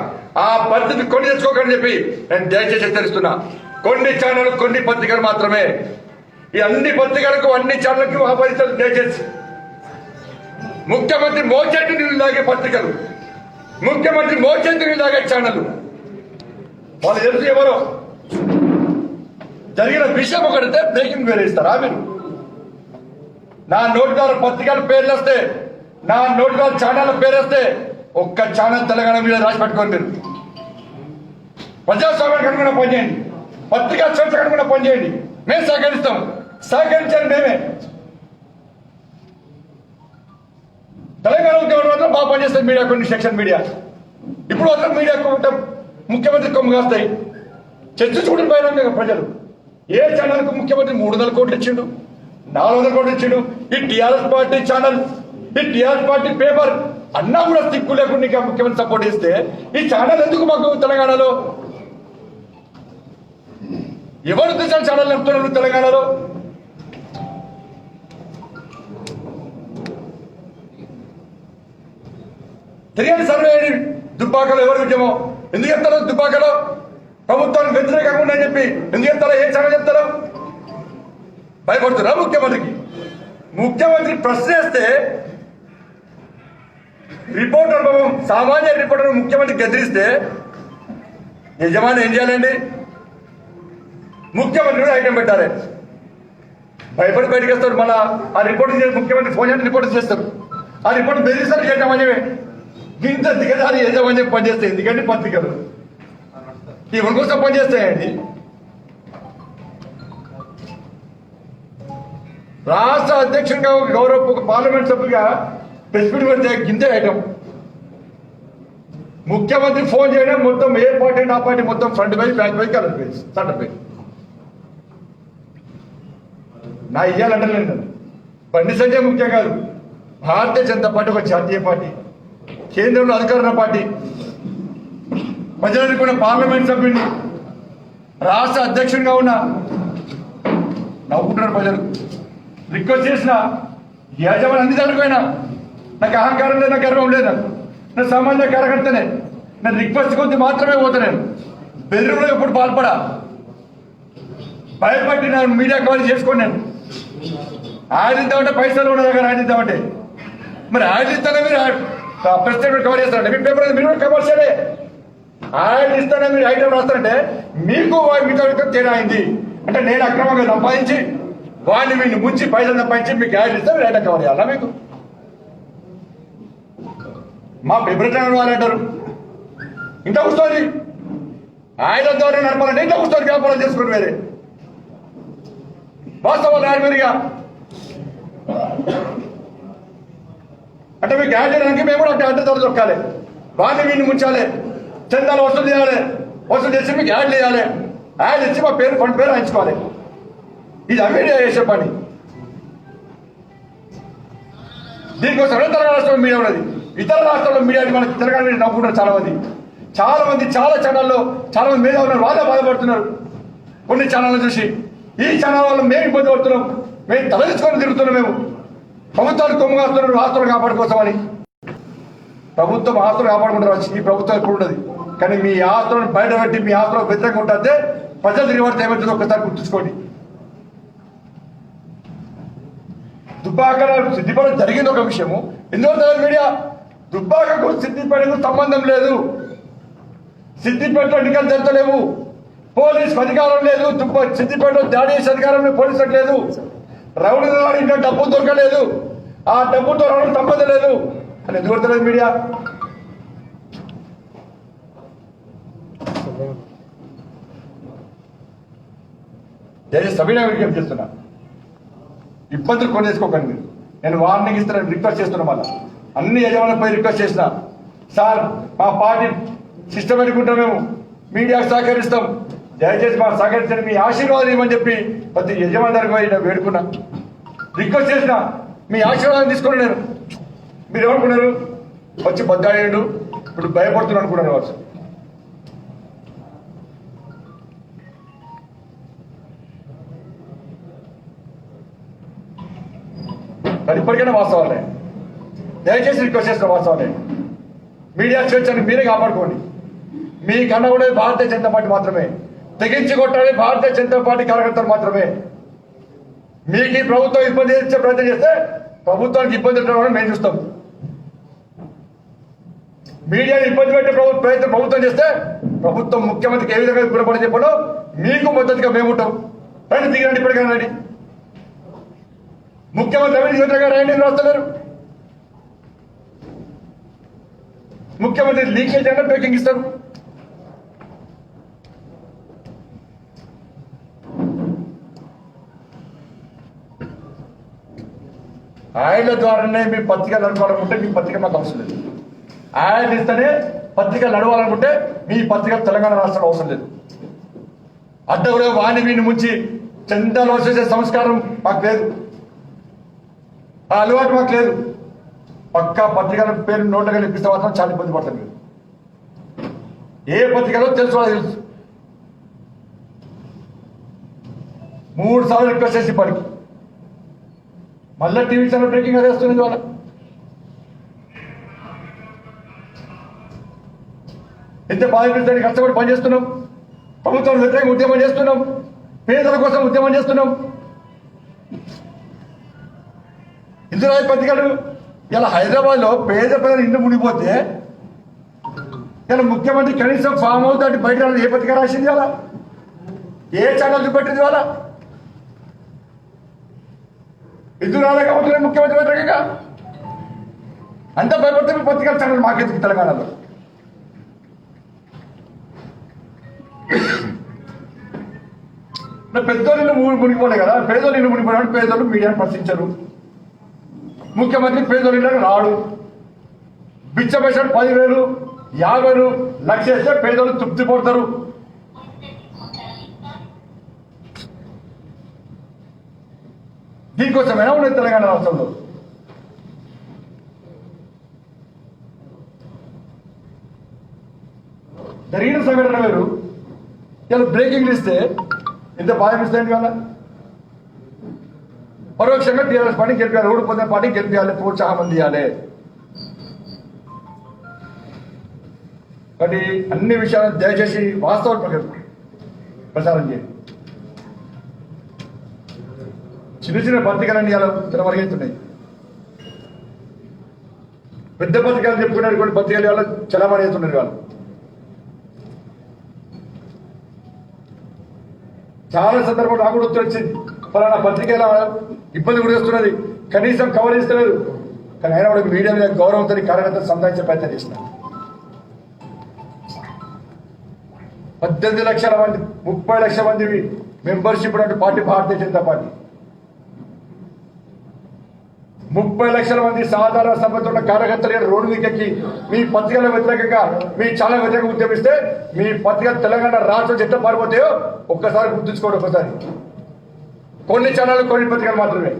ఆ పరిస్థితి కొని తెచ్చుకోకని చెప్పి నేను దయచేసి హెచ్చరిస్తున్నా. కొన్ని ఛానల్, కొన్ని పత్రికలు మాత్రమే. ఈ అన్ని పత్రికలకు, అన్ని ఛానళ్ళకి ఆహ్వానించాలి దయచేసి. ముఖ్యమంత్రి మోచేతి నీళ్ళు తాగే పత్రికలు, ముఖ్యమంత్రి మోచేతి నీళ్ళు తాగే ఛానల్, వాళ్ళు తెలుసు ఎవరో. జరిగిన విషయం ఒకటితే బ్రేకింగ్ వేరే ఇస్తారా మీరు? నా నోటి ద్వారా పత్రికల పేర్లు వస్తే, నా నోటి ద్వారా ఛానల్ పేరు వస్తే ఒక్క ఛానల్ తెలంగాణ మీద రాసి పెట్టుకోండి. మీరు ప్రజాస్వామ్యానికి అనుకున్న పనిచేయండి, పత్రికా స్వేచ్ఛకు అనుకున్న పనిచేయండి. మేము సహకరిస్తాం, సహకరించాలి మేమే. తెలంగాణ ఉద్యోగం మాత్రం బాగా పనిచేస్తుంది మీడియా, కొన్ని సెక్షన్ మీడియా. ఇప్పుడు మాత్రం మీడియా ముఖ్యమంత్రి కొమ్ము కాస్తాయి. చర్చ చూడండి బహిరంగంగా ప్రజలు. ఏ ఛానల్కు ముఖ్యమంత్రి 300 కోట్లు ఇచ్చిండు, 400 కోట్లు ఇచ్చిండు. ఈ టీఆర్ఎస్ పార్టీ ఛానల్, ఈ టీఆర్ఎస్ పార్టీ పేపర్ అన్నా కూడా దిక్కు లేకుండా ముఖ్యమంత్రి సపోర్ట్ చేస్తే ఈ ఛానల్ ఎందుకు మాకు తెలంగాణలో? ఎవరు ఉద్దేశాల ఛానల్ నడుపుతున్నారు తెలంగాణలో? తెలియని సర్వే దుబ్బాకలో ఎవరు ఉద్యమం ఎందుకు చెప్తారో, దుబ్బాకలో ప్రభుత్వానికి వ్యతిరేకంగా ఉందని చెప్పి ఎందుకు చెప్తారో, ఏ ఛానల్ చెప్తారో? భయపడుతున్నా ముఖ్యమంత్రికి. ముఖ్యమంత్రి ప్రశ్న వేస్తే రిపోర్టర్ బాబు, సామాన్య రిపోర్టర్ ముఖ్యమంత్రి గెదిరిస్తే యజమాని ఏం చేయాలండి? ముఖ్యమంత్రి కూడా ఐటెం పెట్టాలి. భయపడి బయటకు వస్తారు. మళ్ళా ఆ రిపోర్ట్ ముఖ్యమంత్రి ఫోన్ చేసి రిపోర్ట్ చేస్తారు. ఆ రిపోర్ట్ బెదిరిస్తారు యజమాని. ఇంత దిగజారి యజమాని పనిచేస్తాయి. ఎందుకంటే పత్రికలు ఎవరి కోసం పనిచేస్తాయండి? రాష్ట్ర అధ్యక్షుడిగా గౌరవ పార్లమెంట్ సభ్యుగా ప్రెస్ మీట్ పెడితే గింతే ఐటమ్. ముఖ్యమంత్రి ఫోన్ చేయడం మొత్తం ఏ పార్టీ ఆ పార్టీ మొత్తం front page, back page, colour page, centre page. నా ఇయ్యాలంటలేదు. బండి సంజయ్ ముఖ్యం కాదు. భారతీయ జనతా పార్టీ ఒక జాతీయ పార్టీ, కేంద్రంలో అధికార పార్టీ. ప్రజలకు కూడా పార్లమెంట్ సభ్యుడిని, రాష్ట్ర అధ్యక్షుడిగా ఉన్నా నవ్వుకుంటున్నారు ప్రజలు. రిక్వెస్ట్ చేసిన యజమాని అన్ని చనిపోయినా నాకు అహంకారం లేదు, నాకు గర్వం లేదు. నేను సామాన్య కార్యకర్తనే. నేను రిక్వెస్ట్ కొద్ది మాత్రమే పోతా. నేను బెదిరింపులో ఎప్పుడు పాల్పడా. భయపడి నేను మీడియా కవర్ చేసుకోండి. నేను ఆడిద్దామంటే పైసలు ఉన్న దగ్గర ఆడిద్దామంటే మరి ఆడిస్తానే మీరు ప్రెసిడెంట్ కవర్ చేస్తారంటే మీ పేపర్ మీరు కూడా కవర్ చేయలే. ఆయన ఇస్తానే మీరు ఐటమ్ రాస్తారంటే మీకు మీతో తేడా అయింది. అంటే నేను అక్రమంగా సంపాదించి వాడిని వీడిని ముంచి పైసలు సంపాదించి మీకు యాడ్ ఇస్తే మీరు ఐటమ్ కవర్ చేయాలా? మీకు మా విభ్రటన వాళ్ళు అంటారు ఇంత కూర్చొని ఆయన ద్వారా నడపాలంటే ఇంత కూర్చొని వ్యాపారం చేసుకుని వేరే వాస్తవాలు ఆడమేరుగా. అంటే మీకు యాడ్ చేయడానికి మేము కూడా అంటే ద్వారా దొరకాలి. వాడిని వీడిని ముంచాలి, చందాలు వసూలు చేయాలి, వసూలు చేసి మీకు యాడ్ చేయాలి. ఆయన ఇచ్చి మా పేరు ఫండ్ పేరు రాయించుకోవాలి. ఇది మీడియా చేసే పని. దీనికోసం తెలంగాణ రాష్ట్రంలో మీడియా ఉన్నది. ఇతర రాష్ట్రాల్లో మీడియాని మనకి తెలంగాణ మీద నవ్వుకుంటారు చాలా మంది చాలా ఛానల్లో చాలా మంది మీద ఉన్నారు, వాళ్ళే బాధపడుతున్నారు కొన్ని ఛానళ్ళు చూసి. ఈ ఛానల్ వల్ల మేము ఇబ్బంది పడుతున్నాం, మేము తలదించుకొని తిరుగుతున్నాం. మేము ప్రభుత్వానికి కొమ్ము కాస్తున్నారు ఆస్తులు కాపాడుకోసమని. ప్రభుత్వం ఆస్తులు కాపాడుకుంటారు. ఈ ప్రభుత్వం ఎప్పుడు ఉండదు, కానీ మీ ఆస్తులను బయట పెట్టి మీ ఆస్తులకు వ్యతిరేకంగా ఉంటే ప్రజలు తిరిగి ఏమవుతుందో ఒక్కసారి గుర్తుంచుకోండి. దుబ్బాక సిద్దిపేట జరిగింది ఒక విషయము. ఎందుకు తెలియదు మీడియా, దుబ్బాకకు సిద్దిపేటకు సంబంధం లేదు. సిద్దిపేటలో ఎన్నికలు జరగలేవు, పోలీసు అధికారం లేదు. సిద్దిపేటలో దాడి చేసే అధికారం పోలీసులకు లేదు. రౌడీ ఇంకా డబ్బు దొరకలేదు, ఆ డబ్బుతో రౌడీ సంబంధం లేదు అని ఎందుకు తెలియదు మీడియా. సభ్యులు విజ్ఞప్తి చేస్తున్నా, ఇబ్బందులు కొనేసుకోకండి మీరు. నేను వార్నింగ్ ఇస్తాను, రిక్వెస్ట్ చేస్తున్నా. మళ్ళీ అన్ని యజమానులపై రిక్వెస్ట్ చేసిన, సార్ మా పార్టీ సిస్టమేటిక్ ఉంటాం, మేము మీడియాకు సహకరిస్తాం, దయచేసి మాకు సహకరించండి, మీ ఆశీర్వాదం ఇవ్వమని చెప్పి ప్రతి యజమాని దగ్గర వేడుకున్నా, రిక్వెస్ట్ చేసిన. మీ ఆశీర్వాదం తీసుకుని నేను మీరు ఏమనుకున్నారు, వచ్చి బద్దాడు ఇప్పుడు భయపడుతున్నాను అనుకున్నారు కావచ్చు. కానీ ఇప్పటికైనా వాస్తవాలే, దయచేసి రిక్వెస్ట్ చేసిన వాస్తవాలే. మీడియా స్వేచ్ఛని మీరే కాపాడుకోండి. మీ కన్నా కూడా భారతీయ జనతా పార్టీ మాత్రమే, తెగించి కొట్టాలి భారతీయ జనతా పార్టీ కార్యకర్తలు మాత్రమే. మీకు ఈ ప్రభుత్వం ఇబ్బంది ఇచ్చే ప్రయత్నం చేస్తే ప్రభుత్వానికి ఇబ్బంది పెట్టడం మేము చూస్తాం. మీడియాని ఇబ్బంది పెట్టే ప్రయత్నం ప్రభుత్వం చేస్తే ప్రభుత్వం ముఖ్యమంత్రికి ఏ విధంగా గుణపడి చెప్పడం మీకు మద్దతుగా మేము ఉంటాం. రండి దిగండి, ఇప్పటికైనా రండి. ముఖ్యమంత్రి అవినీతి క్షేత్రంగా రాయండి, రాస్తలేరు. ముఖ్యమంత్రి లీకేజ్ అయినా బ్రేకింగ్ ఇస్తారు. ఆయన ద్వారానే మీ పత్రిక నడవాలనుకుంటే మీ పత్రిక మాకు అవసరం లేదు. ఆయన ఇస్తేనే పత్రిక నడవాలనుకుంటే మీ పత్రిక తెలంగాణ రాష్ట్రంలో అవసరం లేదు. అడ్డగుడే వాణి వీని ముంచి చందాలు చేసే సంస్కారం మాకు లేదు, ఆ అలవాటు మాకు లేదు. పక్కా పత్రికల పేరు నోట్లుగా ఇప్పిస్తే మాత్రం చాలా ఇబ్బంది పడతాం. మీరు ఏ పత్రికలో తెలుసు 3 సార్లు రిక్వెస్ట్ చేసి ఇప్పటికి మళ్ళీ టీవీ ఛానల్ బ్రేకింగ్ అది వస్తుంది. వాళ్ళ ఎంత బాధితుడికి కష్టపడి పనిచేస్తున్నాం, ప్రభుత్వం వ్యతిరేకంగా ఉద్యమం చేస్తున్నాం, పేదల కోసం ఉద్యమం చేస్తున్నాం. ఇందురాయి పత్రికలు ఇలా హైదరాబాద్లో పేద ప్రజలు ఇల్లు మునిగిపోతే ఇలా ముఖ్యమంత్రి కనీసం ఫామ్ హౌస్ అంటే బయట ఏ పత్రిక రాసింది వాళ్ళ, ఏ ఛానల్ చూపెట్టింది వాళ్ళ. ఎందుకు రాలేకపోతున్నాయి ముఖ్యమంత్రి వ్యతిరేకంగా? అంత భయపడితే పత్రికల ఛానల్ మాకెందుకు తెలంగాణలో? పెద్దోళ్ళు ఇల్లు మునిగిపోలే కదా, పేదోళ్ళు ఇల్లు మునిగిపోయినాడు. పేదోళ్ళు మీడియాను ప్రశ్నించరు. ముఖ్యమంత్రి పేదోళ్ళు ఇళ్ళకి రాడు. బిచ్చపేసాడు 10,000, 50,000, లక్ష వేస్తే పేదోళ్ళు తృప్తి పడతారు. దీనికోసమైనా ఉన్నది తెలంగాణ రాష్ట్రంలో. జరిగిన సంఘటన వేరు, ఇలా బ్రేకింగ్ ఇస్తే ఇంత బాధ ఇస్తాయండి కదా. పరోక్షంగా టీఆర్ఎస్ పార్టీ గెలిపాలి, ఓడిపోతున్న పార్టీ గెలిపించాలి, ప్రోత్సాహం అందియాలి. కాబట్టి అన్ని విషయాలను దయచేసి వాస్తవ ప్రచారం చేయండి. చిన్న చిన్న పత్రికలన్నీ ఇలా తెలవరిగెత్తున్నాయి. పెద్ద పత్రికలు చెప్పుకున్నారు, కొన్ని పత్రికలు వాళ్ళు చలమని అవుతున్నారు. వాళ్ళు చాలా సందర్భంలో నాకు కూడా వచ్చింది, ఫలానా పత్రిక ఇలా ఇబ్బంది కూడా చేస్తున్నది, కనీసం కవర్ ఇస్తలేదు. కానీ అయినా కూడా మీడియా మీద గౌరవంతో కార్యకర్తలు సంపాదించే ప్రయత్నం చేస్తున్నారు. 18 లక్షల మంది 30 లక్షల మంది మెంబర్షిప్ ఉన్నట్టు పార్టీ భారతీయ జనతా పార్టీ. 30 లక్షల మంది సాధారణ సభ్యుల కార్యకర్తలు రోడ్డు దిక్కెక్కి మీ పత్రికల వ్యతిరేకంగా మీ చాలా వ్యతిరేకంగా ఉద్యమిస్తే మీ పత్రిక తెలంగాణ రాష్ట్రం ఎట్లా పారిపోతాయో ఒక్కసారి గుర్తుంచుకోండి. ఒకసారి కొన్ని ఛానళ్ళు కొన్ని పత్రికలు మాత్రమే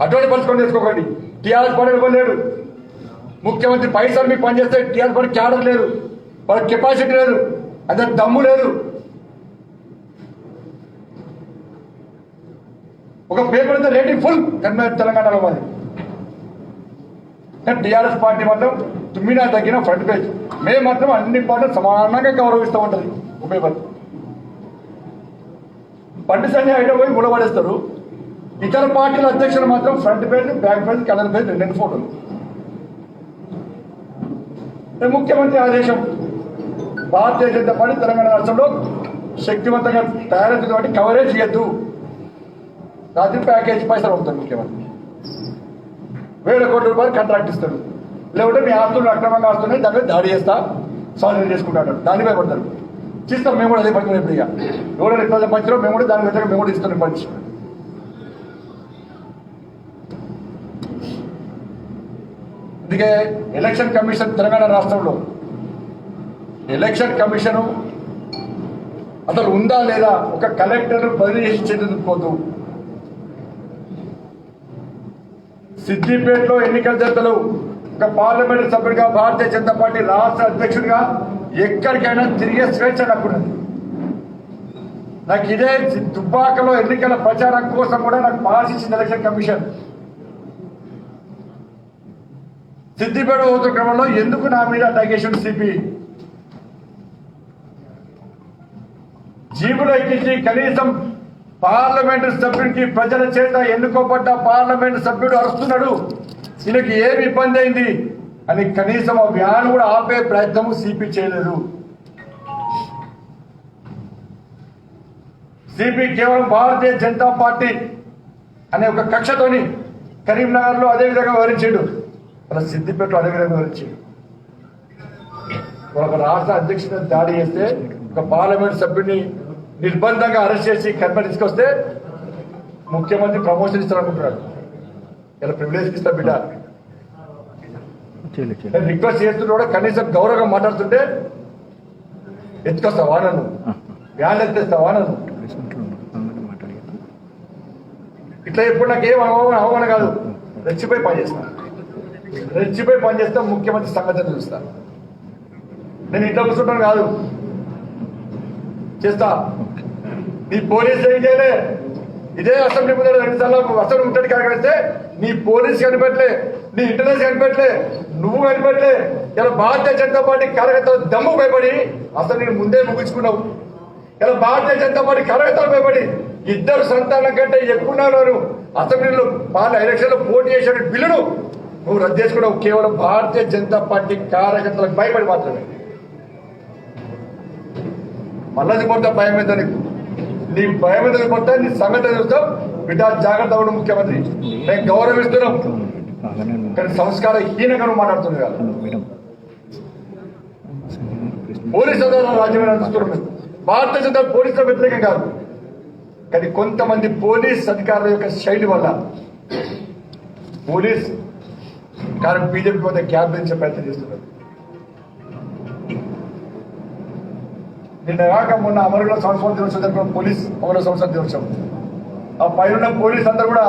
అటువంటి పంచుకొని చేసుకోకండి. టీఆర్ఎస్ పార్టీ ఇవ్వలేడు. ముఖ్యమంత్రి పైసలు మీకు పనిచేస్తే టీఆర్ఎస్ పార్టీ క్యాడర్ లేదు, వాళ్ళ కెపాసిటీ లేదు, అంత దమ్ము లేదు. ఒక పేపర్ అంతా రేటింగ్ ఫుల్ తెలంగాణలో మాది. టీఆర్ఎస్ పార్టీ మాత్రం తుమ్మినా తగ్గిన ఫ్రంట్ పేజ్. మేము మాత్రం అన్ని పార్టీలు సమానంగా గౌరవిస్తూ ఉంటుంది. ఒక పేపర్ పండు సంజయ్ అయితే పోయి ముడబడేస్తారు. ఇతర పార్టీల అధ్యక్షులు మాత్రం front page, back page, colour page, 2 ఫోటోలు. ముఖ్యమంత్రి ఆదేశం భారతీయ జనతా పార్టీ తెలంగాణ రాష్ట్రంలో శక్తివంతంగా తయారైంది కాబట్టి కవరేజ్ చేయొద్దు. రాత్రి ప్యాకేజ్ పైసలు అవుతారు. ముఖ్యమంత్రి 1000 కోట్ల రూపాయలు కాంట్రాక్ట్ ఇస్తాడు. లేకుంటే మీ ఆస్తులు అక్రమంగా ఆస్తున్నాయి, దాని మీద దాడి చేస్తా, సాల్వ్ చేసుకుంటాడు. దానిపై పడతారు. చేస్తాం మేము కూడా అదే పడుతున్నాం. ఇప్పుడు ఇక ఎవరైనా ఇబ్బంది పంచారో మేము కూడా దాని వ్యతిరేకంగా మేము కూడా ఇస్తున్నాం పంచి. అందుకే ఎలక్షన్ కమిషన్ తెలంగాణ రాష్ట్రంలో ఎలక్షన్ కమిషన్ అసలు ఉందా లేదా ఒక కలెక్టర్ బదిలీ చేసి చేతుకోదు. సిద్దిపేటలో ఎన్నికల జతలు ఒక పార్లమెంట్ సభ్యుడిగా భారతీయ జనతా పార్టీ రాష్ట్ర అధ్యక్షుడిగా ఎక్కడికైనా తిరిగే స్వేచ్ఛ నాకున్నది. నాకు ఇదే దుబ్బాకలో ఎన్నికల ప్రచారం కోసం కూడా నాకు పాస్ ఇచ్చింది ఎలక్షన్ కమిషన్. సిద్దిపేట పోతున్న క్రమంలో ఎందుకు నా మీద అటాకేషన్ సిపి జీబులో ఎక్కించి కనీసం పార్లమెంటు సభ్యుడికి ప్రజల చేత ఎన్నుకోబడ్డ పార్లమెంటు సభ్యుడు అరుస్తున్నాడు, ఈయనకి ఏమి ఇబ్బంది అయింది అని కనీసం ఆ వ్యాన్ కూడా ఆపే ప్రయత్నము సిపి చేయలేదు. సిపి కేవలం భారతీయ జనతా పార్టీ అనే ఒక కక్షతోని కరీంనగర్ లో అదే విధంగా వివరించాడు, మన సిద్దిపేటలో అదే విధంగా వివరించాడు. ఒక రాష్ట్ర అధ్యక్షుడు దాడి చేస్తే ఒక పార్లమెంట్ సభ్యుడిని నిర్బంధంగా అరెస్ట్ చేసి కర్మ తీసుకొస్తే ముఖ్యమంత్రి ప్రమోషన్ ఇస్తారనుకుంటున్నాడు. ఇలా ప్రివిలేజ్ ఇస్తా బిడ్డ రిక్వెస్ట్ చేస్తుంటే కూడా కనీసం గౌరవంగా మాట్లాడుతుంటే ఎత్తుకొస్తావా నన్ను, వ్యాన్ ఎత్తేస్తావా నన్ను, ఇట్లా ఎప్పుడు నాకు ఏం అవమానం కాదు. రెచ్చిపోయి పనిచేస్తాను, రెచ్చిపోయి పనిచేస్తా. ముఖ్యమంత్రి సంగతి చూస్తా. నేను ఇంట్లో కూర్చుంటాను కాదు, చేస్తా. నీ పోలీసు ఏం చేయలే, ఇదే అసెంబ్లీ ముందు 2 సార్లు అసెంబ్లీ ముట్టడికి కనిపిస్తే నీ పోలీసు కనిపెట్టలే, నీ ఇంటర్నెట్ కనిపెట్టలే, నువ్వు కనిపెట్టలే. ఇలా భారతీయ జనతా పార్టీ కార్యకర్తలు దమ్ము భయపడి అసెంబ్లీని ముందే ముగించుకున్నావు. ఇలా భారతీయ జనతా పార్టీ కార్యకర్తలు భయపడి 2 సంతానం కంటే ఎక్కువ అసెంబ్లీలో ఎలక్షన్ లో పోటీ చేసే బిల్లును నువ్వు రద్దు చేసుకున్నావు. కేవలం భారతీయ జనతా పార్టీ కార్యకర్తలకు భయపడి మాత్రమే. మళ్ళీ పోతా భయం మీద నీ భయం మీద పోతా, నీ సంగతి చూస్తాం. బిడ్డ జాగ్రత్త అవ్వడం ముఖ్యమంత్రి. మేము గౌరవిస్తున్నాం, కానీ సంస్కారహీనంగా నువ్వు మాట్లాడుతుంది కదా. పోలీసు రాజ్యమే నడుస్తున్నాం. భారతీయ జనతా పోలీసుల వ్యతిరేకం కాదు, కానీ కొంతమంది పోలీస్ అధికారుల యొక్క శైలి వల్ల పోలీస్ కానీ బీజేపీ పోతే క్యాబ్ దించే ప్రయత్నం చేస్తున్నారు. నిన్న కాక మొన్న అమరుల సంవత్సరం దినోత్సవం పోలీస్ అమరుల సంవత్సరం దినోత్సవం ఆ పైన పోలీస్ అందరూ కూడా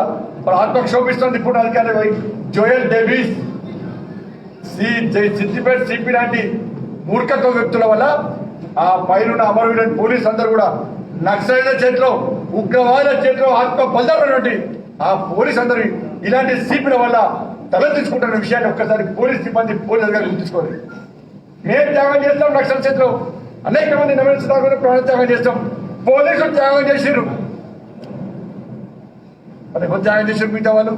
ఆత్మక్షోభిస్తుంది. ఇప్పుడు అధికారులు జోయల్ డేవిస్, సిద్దిపేట సిపి లాంటి మూర్ఖత్వ వ్యక్తుల వల్ల ఆ పైన అమరులైన పోలీస్ అందరూ కూడా నక్సలైట్ల చేతిలో, ఉగ్రవాదుల చేతిలో ఆత్మ బలిదానటువంటి ఆ పోలీస్ అందరి ఇలాంటి సిపిల వల్ల తలెత్తించుకుంటున్న విషయాన్ని ఒక్కసారి పోలీస్ సిబ్బంది పోలీసు అధికారులు గుర్తించుకోవాలి. మేము త్యాగం చేస్తాం, నక్సల్ చేతిలో అనేక మంది నవీన ప్రాణ త్యాగం చేస్తాం. పోలీసులు త్యాగం చేసిరు, మరి ఎవరు త్యాగం చేసారు మిగతా వాళ్ళు?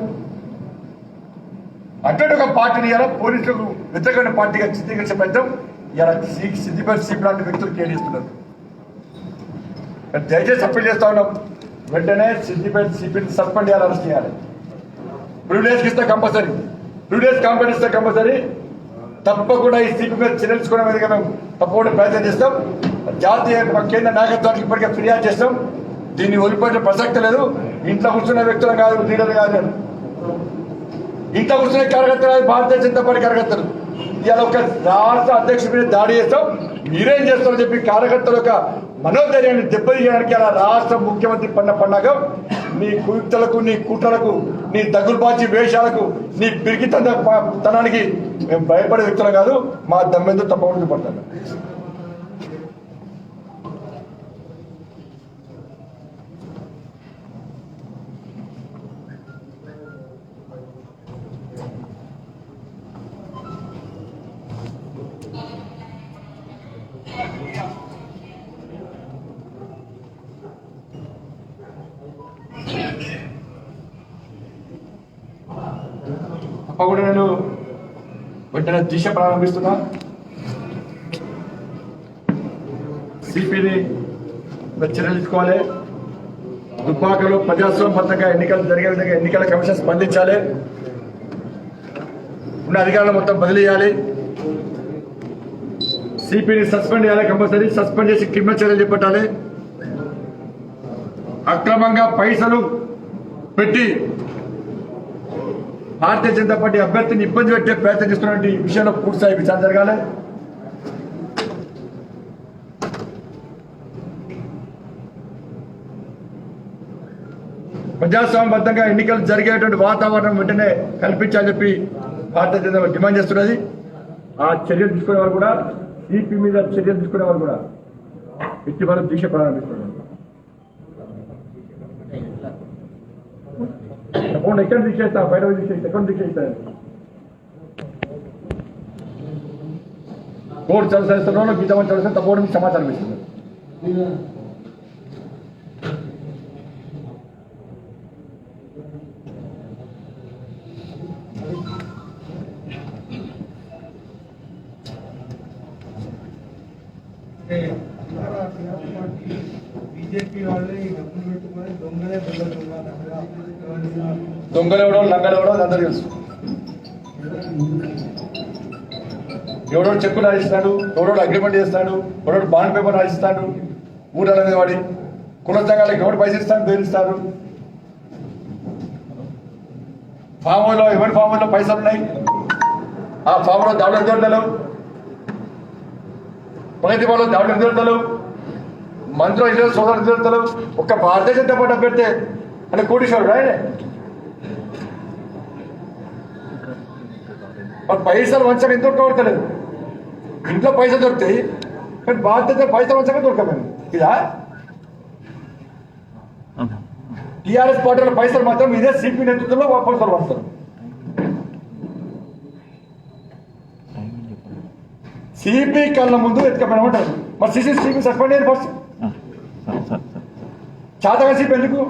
అటువంటి ఒక పార్టీని ఇలా పోలీసులకు వ్యతిరేకమైన పార్టీగా చిత్రీకరించే ప్రయత్నం ఇలా సిద్దిపేట సిపి లాంటి వ్యక్తులు కేటాయిస్తున్నారు. దయచేసి అప్పీల్ చేస్తా ఉన్నాం, వెంటనే సిద్దిపేట సిపిని సస్పెండ్ చేయాలి, అరెస్ట్ చేయాలి. ప్రివిలేజ్ ఇస్తే కంపల్సరీ, ప్రివిలేజ్ కాంపెంట్ ఇస్తే కంపల్సరీ. తప్పకుండా ఈ సిపి మీద చర్యలు తీసుకోవడం మీదుగా మేము తప్పకుండా ప్రయత్నం చేస్తాం. జాతీయ కేంద్ర నాయకత్వానికి ఇప్పటికే ఫిర్యాదు చేస్తాం. దీన్ని వదిలిపోయిన ప్రసక్తి లేదు. ఇంట్లో కూర్చున్న వ్యక్తులు కాదు, లీడర్ కాదు నేను. ఇంట్లో కూర్చునే కార్యకర్తలు కాదు, భారతీయ జనతా పార్టీ కార్యకర్తలు. ఇవాళ ఒక రాష్ట్ర అధ్యక్షుడి మీద దాడి చేస్తాం, మీరేం చేస్తారని చెప్పి కార్యకర్తల యొక్క మనోధైర్యాన్ని దెబ్బతీయడానికి అలా రాష్ట్ర ముఖ్యమంత్రి పండగ నీ కుయుక్తలకు, నీ కుట్రలకు, నీ దగ్గులబాజీ వేషాలకు, నీ పిరికితనానికి మేము భయపడే వ్యక్తులు కాదు. మా దమ్మెంతో తప్పకుండా పడతాను. తప్పకుండా నేను వెంటనే దిశ ప్రారంభిస్తున్నా. సిపిని చర్యలు తీసుకోవాలి. దుబ్బాకలో ప్రజాస్వామ్యబద్ధంగా ఎన్నికలు జరిగే విధంగా ఎన్నికల కమిషన్ స్పందించాలి. ఉన్న అధికారులు మొత్తం బదిలీ చేయాలి. సిపిని సస్పెండ్ చేయాలి, కంపల్సరీ సస్పెండ్ చేసి క్రిమినల్ చర్యలు చేపట్టాలి. అక్రమంగా పైసలు పెట్టి భారతీయ జనతా పార్టీ అభ్యర్థిని ఇబ్బంది పెట్టే ప్రయత్నం చేస్తున్నటువంటి విషయంలో పూర్తిస్థాయి విచారణ జరగాలి. ప్రజాస్వామ్యబద్ధంగా ఎన్నికలు జరిగేటువంటి వాతావరణం వెంటనే కల్పించాలని చెప్పి భారతీయ జనతా పార్టీ డిమాండ్ చేస్తున్నది. ఆ చర్యలు తీసుకునే వారు కూడా, సిపి మీద చర్యలు తీసుకునే వారు కూడా ఇట్టి వరకు దీక్ష ప్రారంభిస్తున్నారు. తప్పకుండా ఎక్కడ దీక్ష ఇస్తా, బయట దీక్ష ఎక్కడ దీక్ష ఇస్తారు. కోర్టు చదివిస్తున్నాను, గీతమని చదివిస్తే తప్పకుండా మీకు సమాచారం ఇస్తుంది. దొంగలెవడో లంగలెవడో అందరూ తెలుసు. ఎవడో చెక్కు రాయిస్తాడు, ఎవడో అగ్రిమెంట్ చేస్తాడు, ఎవడో బాండ్ పేపర్ రాయిస్తాడు. ఊరాల మీద వాడి కుల సంఘాలకు ఎవరు పైసలు ఇస్తాడు, బెదిరిస్తారు. ఫామ్లో ఎవరి ఫామ్లో పైసలు ఉన్నాయి, ఆ ఫామ్లో దాడులు దొరకలేవు, ప్రగతి వాళ్ళు దాడులు దొరకలేవు, మంత్రులు ఇల్లు సోదరులు దొరకలేవు. ఒక్క భారతీయ జనతా పార్టీ పెడితే అంటే కోటీశ్వరుడు ఆయనే. పైసలు వంచక ఎందుకు దొరకలేదు? ఇంట్లో పైసలు దొరుకుతాయి, కానీ బాధ్యత పైసలు వంచక దొరకలేదు. ఇదా టీఆర్ఎస్ పార్టీలో పైసలు మాత్రం ఇదే సిపి నేతృత్వంలో పైసలు వస్తారు. సిపి కళ్ళ ముందు ఎత్తుకపోయినామంటారు. మరి సిపి సస్పెండ్ అయ్యారు ఫస్ట్. చాతగా సిపి ఎందుకు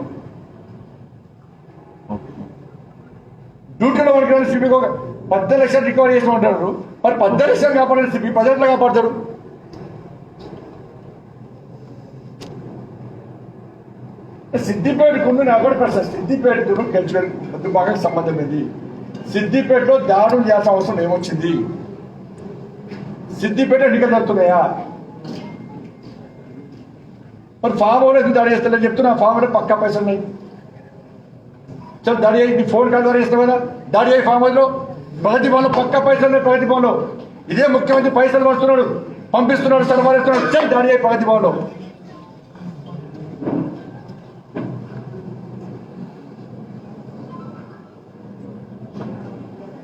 డ్యూటీలో వరకు సిపికి ఒక 10 లక్షలు రికవరీ చేసి ఉంటారు. మరి 10 లక్షలు కాపాడే సిపి 10 లక్షలు కాపాడతాడు. సిద్దిపేటకు నాకు కూడా ప్రశ్న, సిద్దిపేటకు గెలిచిన బాగా సంబంధం ఏంది? సిద్దిపేటలో దాడులు చేయాల్సిన అవసరం ఏమొచ్చింది? సిద్దిపేట ఎన్నికలు జరుగుతున్నాయా? మరి ఫామ్ హౌస్ ఎందుకు దాడి చేస్తారని చెప్తున్నా. ఫామ్ హౌస్ పక్కా పైసలు ఉన్నాయి. చల్ దాడి అయ్యి ఫోన్ కాల్ ద్వారా ఇస్తాం కదా, దాడి అయ్యి ఫామ్ హౌస్లో ప్రగతి భవన్లో పక్కా పైసలు ఉన్నాయి. ప్రగతి భవన్లో ఇదే ముఖ్యమంత్రి పైసలు వస్తున్నాడు, పంపిస్తున్నాడు, సరఫరాస్తున్నాడు. చల్ దాడి అయ్యి ప్రగతి భవన్లో.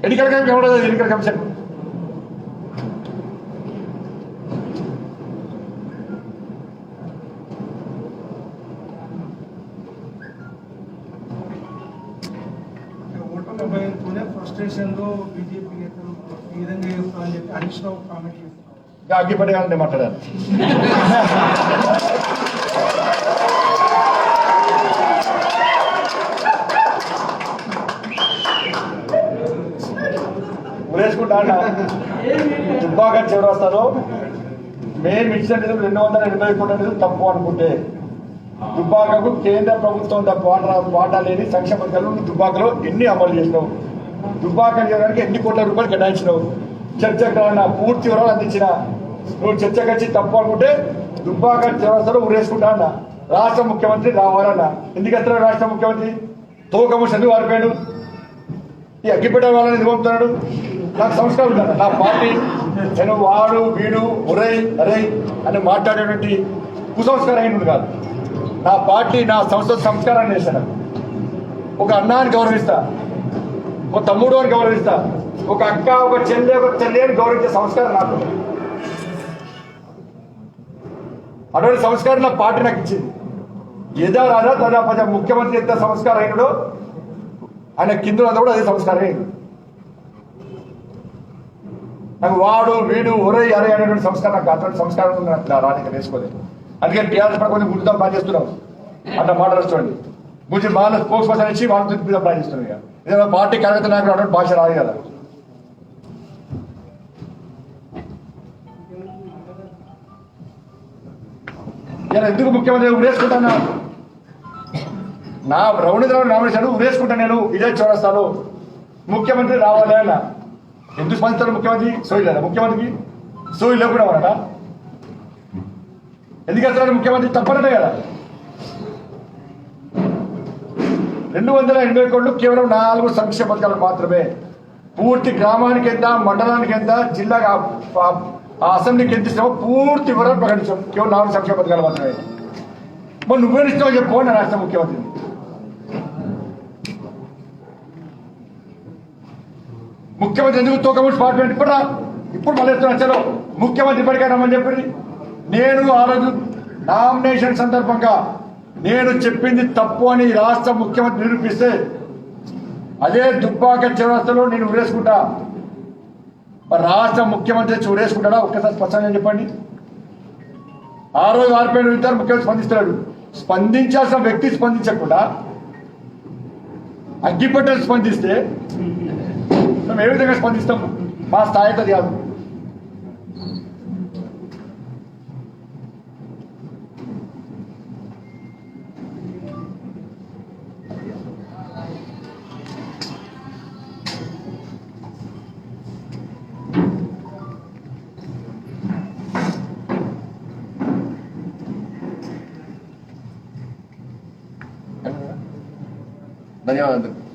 ఎన్నికల కమిషన్ ఎవడో ఎన్నికల కమిషన్ ఫ్రస్ట్రేషన్లో బీజేపీ నేతలు ఈ విధంగా చేస్తారని చెప్పి హరీష్ రావు కామెంట్ చేస్తారు. అగ్గిపడేయాలంటే మాట్లాడాలి. ఉరేసుకుంటా దుబ్బాక చివరస్తాను. మేము ఇచ్చిన నిధులు 280 కోట్ల నిధులు తప్పు అనుకుంటే, దుబ్బాకకు కేంద్ర ప్రభుత్వం వాటా లేని సంక్షేమ పథకాలు దుబ్బాకలో ఎన్ని అమలు చేసినావు, దుబ్బాక చేయడానికి ఎన్ని కోట్ల రూపాయలు కేటాయించినావు, చర్చకు పూర్తి వివరాలు అందించిన. నువ్వు చర్చకు వచ్చి తప్పు అనుకుంటే దుబ్బాక చివరస్తాను ఉరేసుకుంటా అన్న. రాష్ట్ర ముఖ్యమంత్రి రావాలన్నా ఎందుకు వస్తున్నాడు రాష్ట్ర ముఖ్యమంత్రి తోకము చదువు వారిపోయాడు ఈ అగ్గిపెట్ట వాళ్ళని ఎందుకు పంపుతున్నాడు నాకు సంస్కారం ఉందా నా పార్టీ నేను వాడు వీడు ఒరై అరై అని మాట్లాడేటువంటి కుసంస్కారహీనుడు కాదు నా పార్టీ నా సంస్థ సంస్కారాన్ని చేశాను ఒక అన్నాన్ని గౌరవిస్తా ఒక తమ్ముడు అని గౌరవిస్తా ఒక అక్క ఒక చెల్లి అని గౌరవించే సంస్కారం నాకు అటువంటి సంస్కారం నా పార్టీ నాకు ఇచ్చింది ఏదో రాదా దాదాపు ముఖ్యమంత్రి ఎంత సంస్కారహీనుడో ఆయన కింద కూడా అదే సంస్కారమే నాకు వాడు వీడు ఒరై అరే అనేటువంటి సంస్కారం నాకు అటువంటి సంస్కారం రానికి వేసుకోలేదు అందుకని టీఆర్ఎస్ పడ కొంచెం గుర్తుగా ప్లాన్ చేస్తున్నాం అట్లా మాట్లాడుకోండి గురించి వాళ్ళ స్పోక్స్ పర్సన్ ఇచ్చి వాళ్ళ మీద ప్లాన్ చేస్తున్నాం ఇక ఇదే పార్టీ కార్యకర్త నాయకులు అటువంటి భాష రాదు కదా ఇలా ఎందుకు ముఖ్యమంత్రి ఉరేసుకుంటాను నా రౌండ్ నామినేషన్ ఉరేసుకుంటా నేను ఇదే చూడస్తాను ముఖ్యమంత్రి రావాలి అన్న ఎందుకు స్పందిస్తారు ముఖ్యమంత్రి సోయి లేదా ముఖ్యమంత్రికి సోయి లేకుండా ఉన్నాడా ఎందుకు వస్తున్నాడు ముఖ్యమంత్రి తప్పనటే కదా 280 కోట్లు కేవలం 4 సంక్షేమ పథకాలు మాత్రమే పూర్తి గ్రామానికి ఎంత మండలానికి ఎంత జిల్లా అసెంబ్లీకి ఎంత ఇస్తామో పూర్తి వివరాలు ప్రకటించాం కేవలం 4 సంక్షేమ పథకాలు మాత్రమే మరి నువ్వే ఇస్తావు చెప్పు నా రాష్ట్ర ముఖ్యమంత్రి ముఖ్యమంత్రి ఎందుకు తోకముడి డిపార్ట్మెంట్ ఇప్పుడు మళ్ళీ చలో ముఖ్యమంత్రి ఇప్పటికైనా రమ్మని చెప్పి నేను ఆ రోజు నామినేషన్ సందర్భంగా నేను చెప్పింది తప్పు అని రాష్ట్ర ముఖ్యమంత్రి నిరూపిస్తే అదే దుబ్బాక చౌరస్తాలో నేను ఉరేసుకుంటా రాష్ట్ర ముఖ్యమంత్రి ఉరేసుకుంటాడా ఒక్కసారి స్పష్టంగా చెప్పండి ఆ రోజు ఆర్పేడు ఇద్దరు ముఖ్యమంత్రి స్పందిస్తున్నాడు స్పందించాల్సిన వ్యక్తి స్పందించకుండా అగ్గిపెట్టలు స్పందిస్తే మేము ఏ విధంగా స్పందిస్తాం మా స్థాయితో కాదు ధన్యవాదాలు.